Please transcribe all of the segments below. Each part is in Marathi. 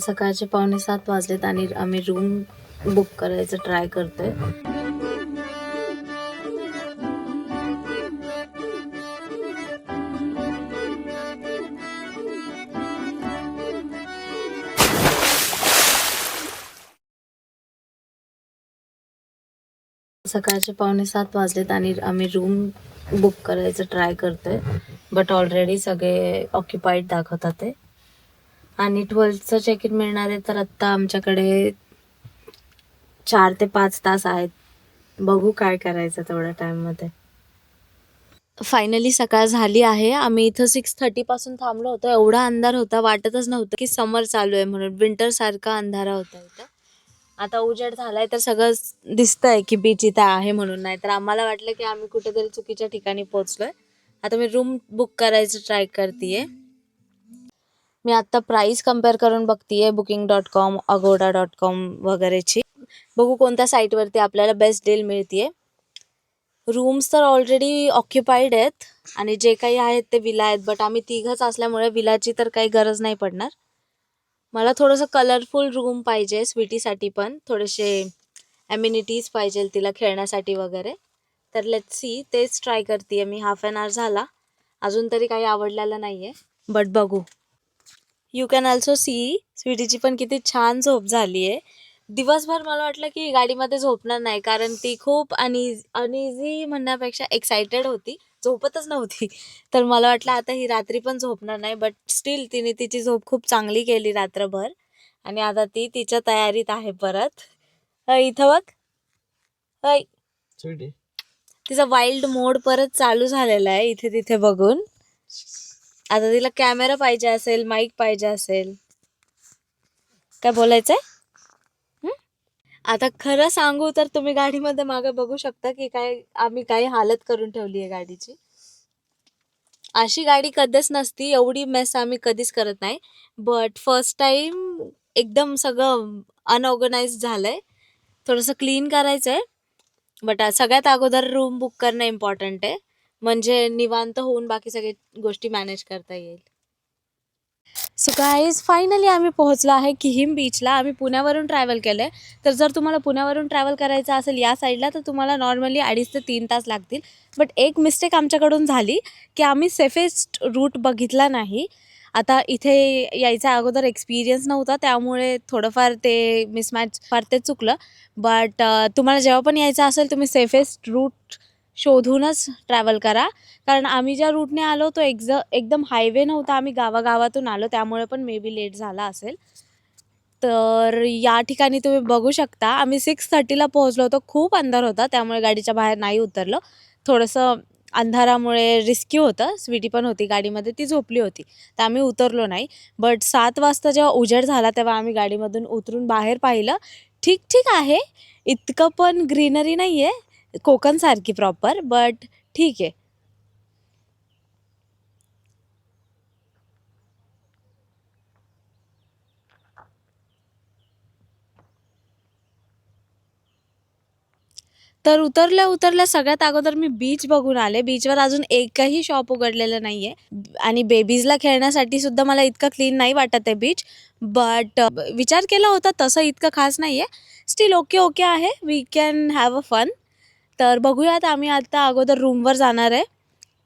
सकाळचे 6:45 वाजलेत आणि आम्ही रूम बुक करायचं ट्राय करतोय. सकाळचे 6:45 वाजलेत आणि आम्ही रूम बुक करायचं ट्राय करतोय, बट ऑलरेडी सगळे ऑक्युपाईड दाखवतात ते. आणि 12चं चेक इन मिळणार आहे, तर आत्ता आमच्याकडे 4 ते 5 तास आहेत. बघू काय करायचं तेवढ्या टाइममध्ये. फायनली सकाळ झाली आहे. आम्ही इथं 6:30 पासून थांबलो होतो. एवढा अंधार होता, वाटतच नव्हतं की समर चालू आहे म्हणून. विंटर सारखा अंधारा होता इथं. आता उजेड झालाय तर सगळं दिसतंय की बीच इथं आहे म्हणून. नाही तर आम्हाला वाटलं की आम्ही कुठेतरी चुकीच्या ठिकाणी पोहोचलोय. आता मी रूम बुक करायचं ट्राय करतेय. मी आता प्राइस कम्पेअर करून बघतीये booking.com, agoda.com वगैरेची. बघू कोणत्या साईटवरती आपल्याला बेस्ट डील मिळतीये. रूम्स तर ऑलरेडी ऑक्युपाईड आहेत आणि जे काही आहेत ते विला आहेत, बट आम्ही तिघच असल्यामुळे विलाची तर काही गरज नाही पडणार. मला थोडंसं कलरफुल रूम पाहिजे स्वीटीसाठी, पण थोडेसे ॲम्युनिटीज पाहिजे तिला खेळण्यासाठी वगैरे. तर लेट्स सी, तेच ट्राय करते मी. हाफ ॲन आवर झाला, अजून तरी काही आवडलेलं नाही आहे, बट बघू. यू कॅन ऑल्सो सी स्वीटीची पण किती छान झोप झाली आहे. दिवसभर मला वाटलं की गाडीमध्ये झोपणार नाही, कारण ती खूप अनइझी म्हणण्यापेक्षा एक्सायटेड होती, झोपतच नव्हती. तर मला वाटलं आता ही रात्री पण झोपणार नाही, बट स्टील तिने तिची झोप खूप चांगली केली रात्रभर. आणि आता ती तिच्या तयारीत आहे परत. इथं बघ, तिचा वाईल्ड मोड परत चालू झालेला आहे इथे तिथे बघून. आता तिला कॅमेरा पाहिजे असेल, माईक पाहिजे असेल. काय बोलायचंय? आता खरं सांगू तर तुम्ही गाडीमध्ये मागे बघू शकता की आम्ही काही हालत करून ठेवली आहे गाडीची. अशी गाडी कधीच नसती, एवढी मेस आम्ही कधीच करत नाही. बट फर्स्ट टाइम एकदम सगळं अनऑर्गनाइज झालंय. थोडंसं क्लीन करायचंय. बट सगळ्यात अगोदर रूम बुक करणं इम्पॉर्टंट आहे, म्हणजे निवांत होऊन बाकी सगळे गोष्टी मॅनेज करता येईल. सो गाईज, फायनली आम्ही पोहोचलो आहे किहिम बीचला. आम्ही पुण्यावरून ट्रॅव्हल केलं आहे. तर जर तुम्हाला पुण्यावरून ट्रॅव्हल करायचं असेल या साईडला, तर तुम्हाला नॉर्मली 2.5 ते 3 तास लागतील. बट एक मिस्टेक आमच्याकडून झाली की आम्ही सेफेस्ट रूट बघितला नाही. आता इथे यायच्या अगोदर एक्सपिरियन्स नव्हता, त्यामुळे थोडंफार ते मिसमॅच फार ते चुकलं. बट तुम्हाला जेव्हा पण यायचं असेल, तुम्ही सेफेस्ट रूट शोधूनच ट्रॅव्हल करा. कारण आम्ही ज्या रूटने आलो तो एकदम हायवे नव्हता, आम्ही गावागावातून आलो, त्यामुळे पण मे बी लेट झाला असेल. तर या ठिकाणी तुम्ही बघू शकता, आम्ही 6:30ला पोहोचलो होतो. खूप अंधार होता, त्यामुळे गाडीच्या बाहेर नाही उतरलो. थोडंसं अंधारामुळे रिस्की होतं. स्वीटी पण होती गाडीमध्ये, ती झोपली होती, तर आम्ही उतरलो नाही. बट 7 वाजता जेव्हा उजेड झाला, तेव्हा आम्ही गाडीमधून उतरून बाहेर पाहिलं. ठीक ठीक आहे, इतकं पण ग्रीनरी नाही आहे कोकणसारखी प्रॉपर, बट ठीक आहे. तर उतरल्या सगळ्यात अगोदर मी बीच बघून आले. बीचवर अजून एकही शॉप उघडलेलं नाहीये आणि बेबीजला खेळण्यासाठी सुद्धा मला इतकं क्लीन नाही वाटत आहे बीच. बट विचार केला होता तसं इतकं खास नाहीये. स्टील ओके ओके आहे. We can have a fun. तर बघूयात. आम्ही आता अगोदर रूमवर जाणार आहे,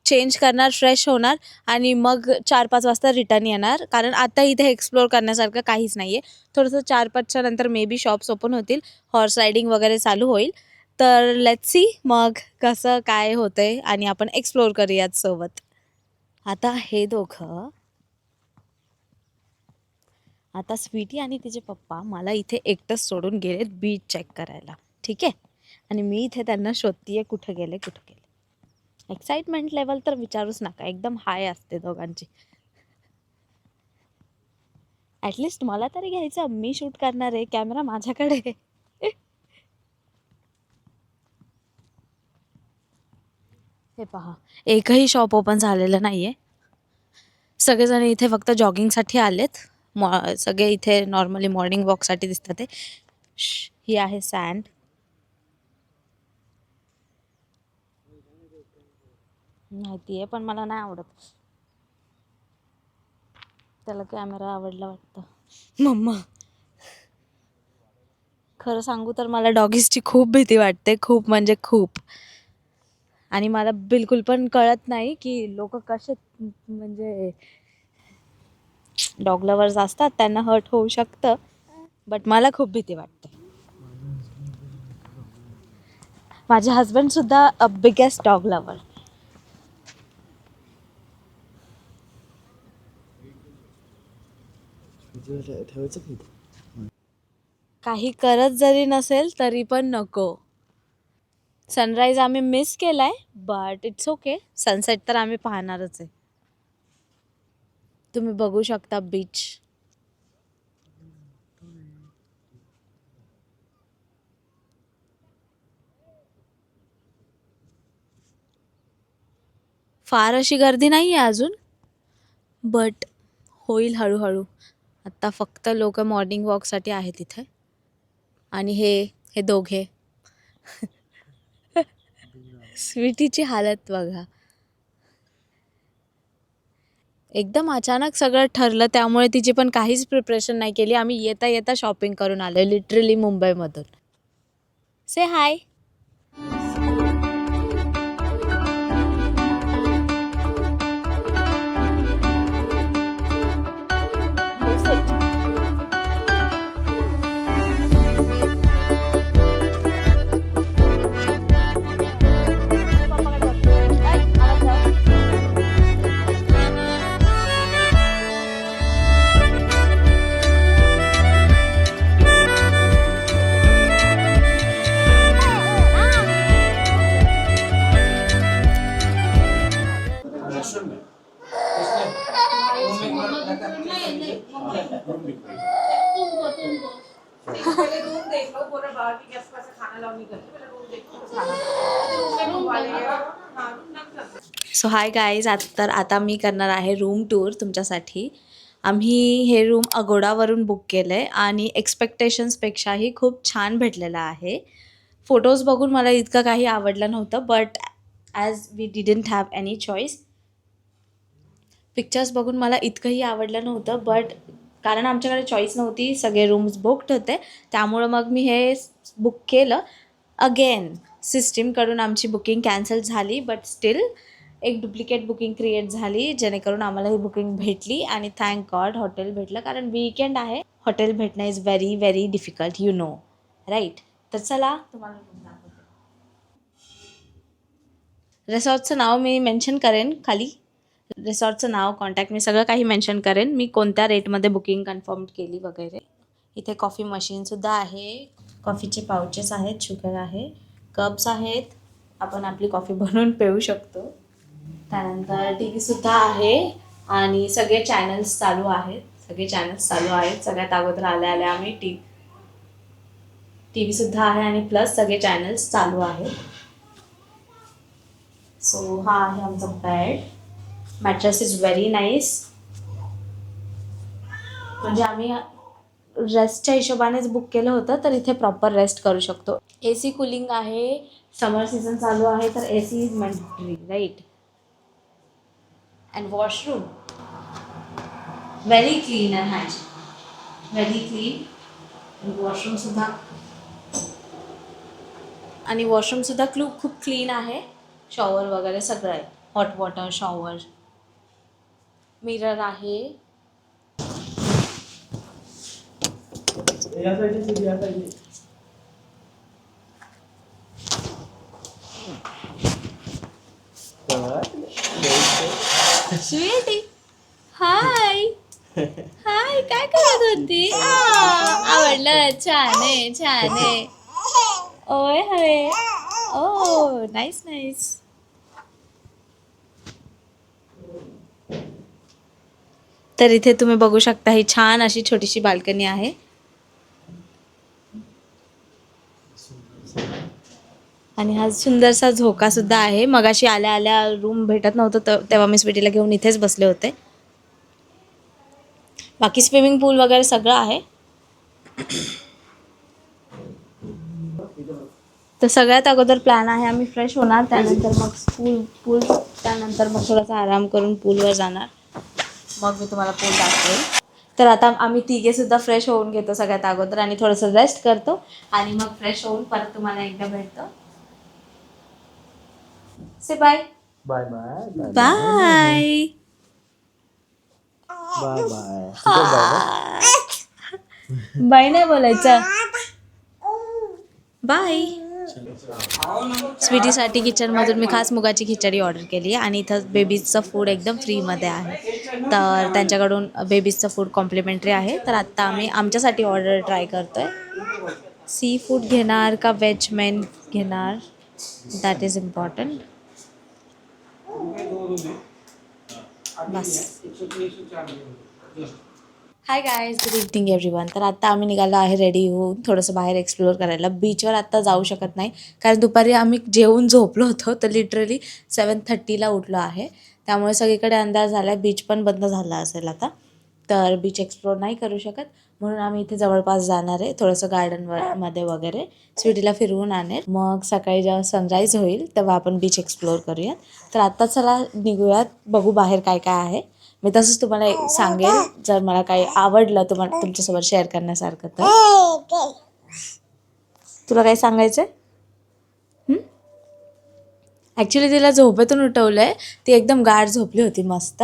चेंज करणार, फ्रेश होणार आणि मग 4-5 वाजता रिटर्न येणार. कारण आता इथे एक्सप्लोर करण्यासारखं काहीच नाही आहे. थोडंसं 4-5च्या नंतर मे बी शॉप्स ओपन होतील, हॉर्स रायडिंग वगैरे चालू होईल. तर लेट्स सी मग कसं काय होतंय आणि आपण एक्सप्लोर करूयात सोबत. आता हे दोघं, आता स्वीटी आणि तिचे पप्पा मला इथे एकटंच सोडून गेलेत बीच चेक करायला, ठीक आहे. आणि मी इथे त्यांना शोधतीये कुठं गेले. एक्साइटमेंट लेवल तर विचारूच नका, एकदम हाय असते दोघांची. ॲटलिस्ट मला तरी घ्यायचं, मी शूट करणार आहे, कॅमेरा माझ्याकडे. हे पहा, एकही शॉप ओपन झालेलं नाही आहे. सगळेजण इथे फक्त जॉगिंगसाठी आलेत. सगळे इथे नॉर्मली मॉर्निंग वॉकसाठी दिसतात ते. ही आहे सँड. माहिती आहे, पण मला नाही आवडत. त्याला कॅमेरा आवडला वाटतं. मम्मा, खरं सांगू तर मला डॉगीजची खूप भीती वाटते, खूप म्हणजे खूप. आणि मला बिलकुल पण कळत नाही की लोक कसे, म्हणजे डॉग लवर्स असतात त्यांना हर्ट होऊ शकतं, बट मला खूप भीती वाटते. माझे हस्बंड सुद्धा अ बिगेस्ट डॉग लवर. काही करत जरी नसेल तरी पण नको. सनराईज आम्ही मिस केलाय, बट इट्स ओके. सनसेट तर आम्ही पाहणारच आहे. तुम्ही बघू शकता बीच. फार अशी गर्दी नाही आहे अजून, बट होईल हळूहळू. आत्ता फक्त लोक मॉर्निंग वॉकसाठी आहेत इथे. आणि हे दोघे, स्वीटीची हालत बघा. एकदम अचानक सगळं ठरलं, त्यामुळे तिची पण काहीच प्रिपरेशन नाही केली. आम्ही येता येता शॉपिंग करून आलो लिटरली मुंबईमधून. से हाय. सो हाय गाईज, आता मी करणार आहे रूम टूर तुमच्यासाठी. आम्ही हे रूम अगोडावरून बुक केलं आहे आणि एक्सपेक्टेशन्सपेक्षाही खूप छान भेटलेलं आहे. फोटोज बघून मला इतकं काही आवडलं नव्हतं, but as we didn't have any choice. Pictures बघून मला इतकंही आवडलं नव्हतं, बट कारण आमच्याकडे चॉईस नव्हती, सगळे रूम्स बुक्ड होते, त्यामुळं मग मी हे बुक केलं. अगेन सिस्टीमकडून आमची बुकिंग कॅन्सल झाली, बट स्टील एक डुप्लिकेट बुकिंग क्रिएट झाली, जेणेकरून आम्हाला ही बुकिंग भेटली. आणि थँक गॉड हॉटेल भेटलं, कारण वीकेंड आहे. हॉटेल भेटणं is very very difficult, you know right. तर चला तुम्हाला दाखवते. रिसॉर्टचं नाव मी मेन्शन करेन खाली. रिसॉर्टचं नाव, कॉन्टॅक्ट, मी सगळं काही मेन्शन करेन. मी कोणत्या रेटमध्ये बुकिंग कन्फर्म केली वगैरे. इथे कॉफी मशीनसुद्धा आहे, कॉफीचे पाउचेस आहेत, शुगर आहे, कप्स आहेत, आपण आपली कॉफी बनवून पिऊ शकतो. त्यानंतर टी व्हीसुद्धा आहे आणि सगळे चॅनल्स चालू आहेत. सगळ्यात अगोदर आल्या आम्ही टी व्हीसुद्धा आहे आणि प्लस सगळे चॅनल्स चालू आहेत. सो हा आहे आमचा bed. Mattress is very nice. म्हणजे आम्ही रेस्टच्या हिशोबानेच बुक केलं होतं, तर इथे प्रॉपर रेस्ट करू शकतो. AC कूलिंग आहे. समर सीझन चालू आहे, तर AC is mandatory, right. And washroom very clean and hygiene, very clean. वॉशरूमसुद्धा खूप क्लीन आहे. शॉवर वगैरे सगळं आहे, हॉट वॉटर शॉवर, मिरर आहे. स्वीटी हाय. हाय, काय करत होती? आवडलं, छान आहे. ओय होय, ओ नाईस नाईस. तर इथे तुम्ही बघू शकता, ही छान अशी छोटीशी बाल्कनी आहे. आणि हा सुंदरसा झोका सुद्धा आहे. मगाशी आल्या आल्या रूम भेटत नव्हतं, तेव्हा मी स्वीटीला घेऊन इथेच बसले होते. बाकी स्विमिंग पूल वगैरे सगळं आहे. तर सगळ्यात अगोदर प्लॅन आहे, आम्ही फ्रेश होणार, त्यानंतर मग पूल त्यानंतर मग थोडासा आराम करून पूलवर जाणार. मग मी तुम्हाला पूल दाखवेल. तर आता आम्ही तिघे सुद्धा फ्रेश होऊन घेतो सगळ्यात अगोदर आणि थोडंसं रेस्ट करतो आणि मग फ्रेश होऊन परत तुम्हाला एकदा भेटतो. Say bye bye bye bye bye bye bye. Bye नाही बोलायचं, बाय. स्वीटीसाठी किचनमधून मी खास मुगाची खिचडी ऑर्डर केली आहे आणि इथं बेबीजचं फूड एकदम फ्रीमध्ये आहे. तर त्यांच्याकडून बेबीजचं फूड कॉम्प्लिमेंटरी आहे. तर आत्ता आम्ही आमच्यासाठी ऑर्डर ट्राय करतो आहे. सी फूड घेणार का व्हेज मेन घेणार, that is important. Bus. Hi guys, good evening everyone. तर आत्ता आम्ही निघालो आहे रेडी होऊन थोडंसं बाहेर एक्सप्लोअर करायला. बीचवर आत्ता जाऊ शकत नाही कारण दुपारी आम्ही जेवून झोपलो होतो, तर लिटरली 7:30ला उठलो आहे. त्यामुळे सगळीकडे अंदाज झाला आहे, बीच पण बंद झाला असेल आता, तर बीच एक्सप्लोअर नाही करू शकत. म्हणून आम्ही इथे जवळपास जाणार आहे, थोडंसं गार्डनमध्ये वगैरे स्वीटीला फिरवून आणेल. मग सकाळी जेव्हा सनराईज होईल तेव्हा आपण बीच एक्सप्लोअर करूयात. तर आत्ता चला निघूयात, बघू बाहेर काय काय आहे. मी तसंच तुम्हाला सांगेल जर मला काही आवडलं तुम्हाला तुमच्यासोबत शेअर करण्यासारखं तर. तुला काही सांगायचं आहे? ॲक्च्युली तिला झोपेतून उठवलं आहे, ती एकदम गाढ झोपली होती मस्त.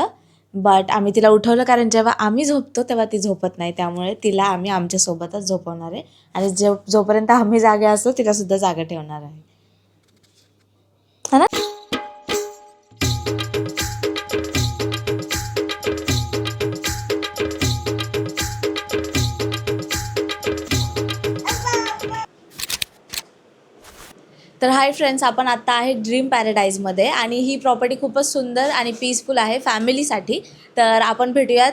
बट आम्ही तिला उठवलं कारण जेव्हा आम्ही झोपतो तेव्हा ती झोपत नाही, त्यामुळे तिला आम्ही आमच्यासोबतच झोपवणार आहे आणि जोपर्यंत आम्ही जागे असतो तिलासुद्धा जागा ठेवणार आहे, है ना. तर हाय फ्रेंड्स, आपण आत्ता आहे ड्रीम पॅराडाईजमध्ये आणि ही प्रॉपर्टी खूपच सुंदर आणि पीसफुल आहे फॅमिलीसाठी. तर आपण भेटूयात.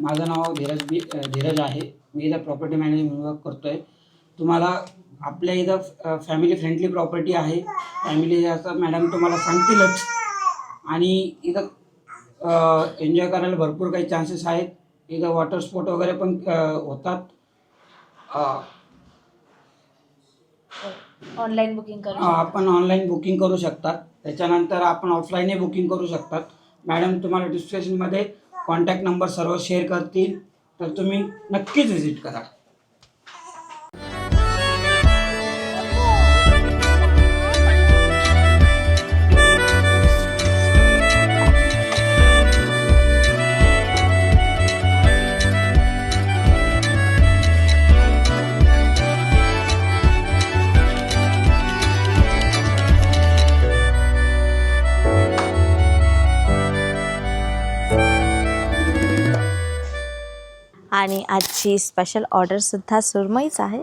माझं नाव धीरज आहे. मी इथं प्रॉपर्टी मॅनेजमेंट वर्क करतो आहे. तुम्हाला आपल्या इथं फॅमिली फ्रेंडली प्रॉपर्टी आहे. फॅमिली असं मॅडम तुम्हाला सांगतीलच. आणि इथं एन्जॉय करायला भरपूर काही चान्सेस आहेत. इथं वॉटर स्पोर्ट वगैरे पण होतात. ऑनलाईन बुकिंग करू आपण ऑनलाईन बुकिंग करू शकतात. त्याच्यानंतर आपण ऑफलाईनही बुकिंग करू शकतात. मॅडम तुम्हाला डिस्क्रिप्शनमध्ये कॉन्टॅक्ट नंबर सर्व शेअर करतील, तर तुम्ही नक्कीच व्हिजिट करा. आणि आजची स्पेशल ऑर्डरसुद्धा सुरमईच आहे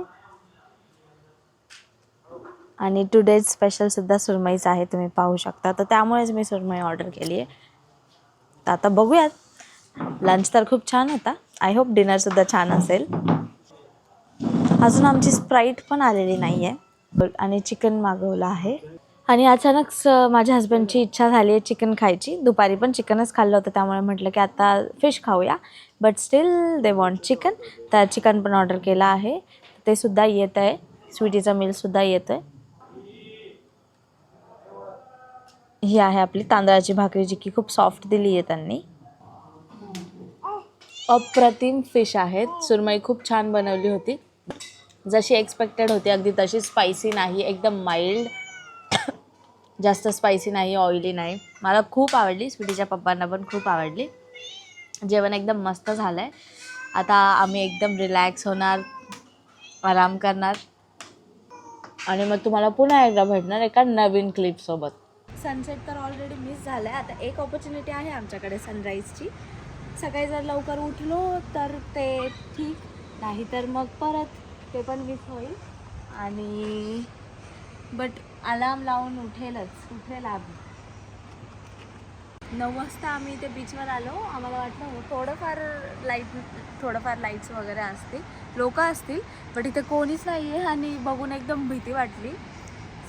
आणि टुडेज स्पेशलसुद्धा सुरमईच आहे, तुम्ही पाहू शकता. तर त्यामुळेच मी सुरमई ऑर्डर केली आहे. तर आता बघूयात. लंच तर खूप छान होता, आय होप डिनरसुद्धा छान असेल. अजून आमची स्प्राईट पण आलेली नाही आहे आणि चिकन मागवलं आहे. आणि अचानक माझ्या हस्बंडची इच्छा झाली आहे चिकन खायची. दुपारी पण चिकनच खाल्लं होतं, त्यामुळे म्हटलं की आता फिश खाऊया, but still they want chicken. तर चिकन पण ऑर्डर केलं आहे, ते सुद्धा येत आहे. स्वीटीचा मिलसुद्धा येतो आहे. ही आहे आपली तांदळाची भाकरी, जी की खूप सॉफ्ट दिली आहे त्यांनी. अप्रतिम फिश आहेत. सुरमई खूप छान बनवली होती, जशी एक्सपेक्टेड होती अगदी तशी. स्पायसी नाही, एकदम माइल्ड, जास्त स्पायसी नाही, ऑइली नाही. मला खूप आवडली, स्वीटीच्या पप्पांना पण खूप आवडली. जेवण एकदम मस्त झालं आहे. आता आम्ही एकदम रिलॅक्स होणार, आराम करणार आणि मग तुम्हाला पुन्हा एकदा भेटणार एका नवीन क्लिपसोबत. सनसेट तर ऑलरेडी मिस झालं आहे. आता एक ऑपॉर्च्युनिटी आहे आमच्याकडे सनराईजची. सकाळी जर लवकर उठलो तर ते ठीक, नाही तर मग परत ते पण मिस होईल. आणि बट अलार्म लावून उठेल आम्ही. 9 वाजता आम्ही इथे बीचवर आलो. आम्हाला वाटलं थोडंफार लाईट्स वगैरे असतील, लोक असतील, बट इथे कोणीच नाही आहे. आणि बघून एकदम भीती वाटली.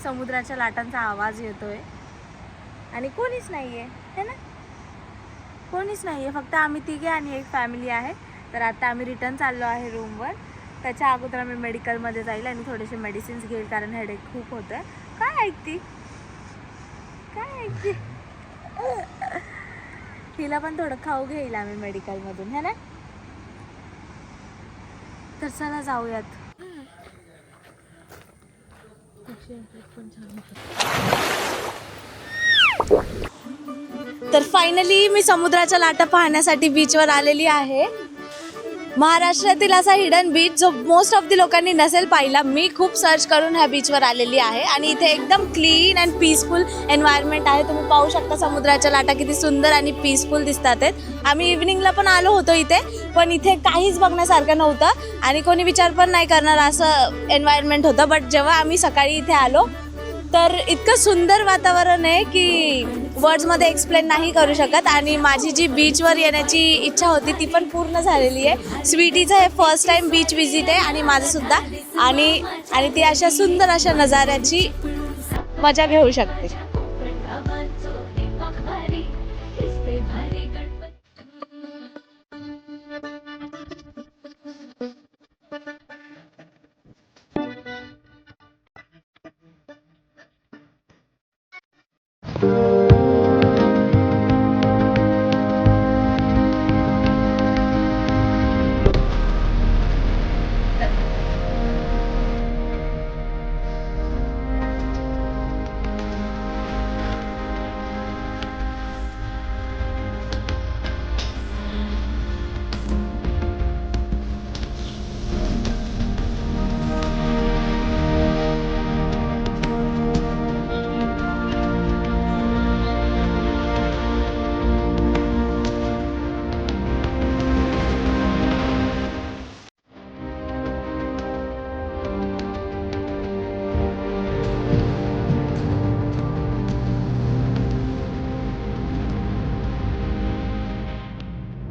समुद्राच्या लाटांचा आवाज येतोय आणि कोणीच नाही आहे, है ना. कोणीच नाही आहे, फक्त आम्ही तिघे आणि एक फॅमिली आहे. तर आता आम्ही रिटर्न चाललो आहे रूमवर. त्याच्या अगोदर आम्ही मेडिकलमध्ये जाईल आणि थोडेसे मेडिसिन्स घेईल, कारण हेडेक खूप होतं आहे. काय ऐकते हिला पण थोडं खाऊ घेईल आम्ही मेडिकलमधून, है ना. तर चला जाऊयात. तर फायनली मी समुद्राच्या लाटा पाहण्यासाठी बीचवर आलेली आहे. महाराष्ट्रातील असा हिडन बीच जो मोस्ट ऑफ दी लोकांनी नसेल पाहिला. मी खूप सर्च करून ह्या बीचवर आलेली आहे आणि इथे एकदम क्लीन अँड पीसफुल एन्व्हायरमेंट आहे. तुम्ही पाहू शकता समुद्राच्या लाटा किती सुंदर आणि पीसफुल दिसतात आहेत. आम्ही इव्हिनिंगला पण आलो होतो इथे, पण इथे काहीच बघण्यासारखं नव्हतं आणि कोणी विचार पण नाही करणार असं एन्व्हायरमेंट होतं. बट जेव्हा आम्ही सकाळी इथे आलो तर इतकं सुंदर वातावरण आहे की वर्ड्समध्ये एक्सप्लेन नाही करू शकत. आणि माझी जी बीचवर येण्याची इच्छा होती ती पण पूर्ण झालेली आहे. स्वीटीचं हे फर्स्ट टाईम बीच विजिट आहे आणि माझंसुद्धा. आणि ती अशा सुंदर अशा नजाऱ्याची मजा घेऊ शकते.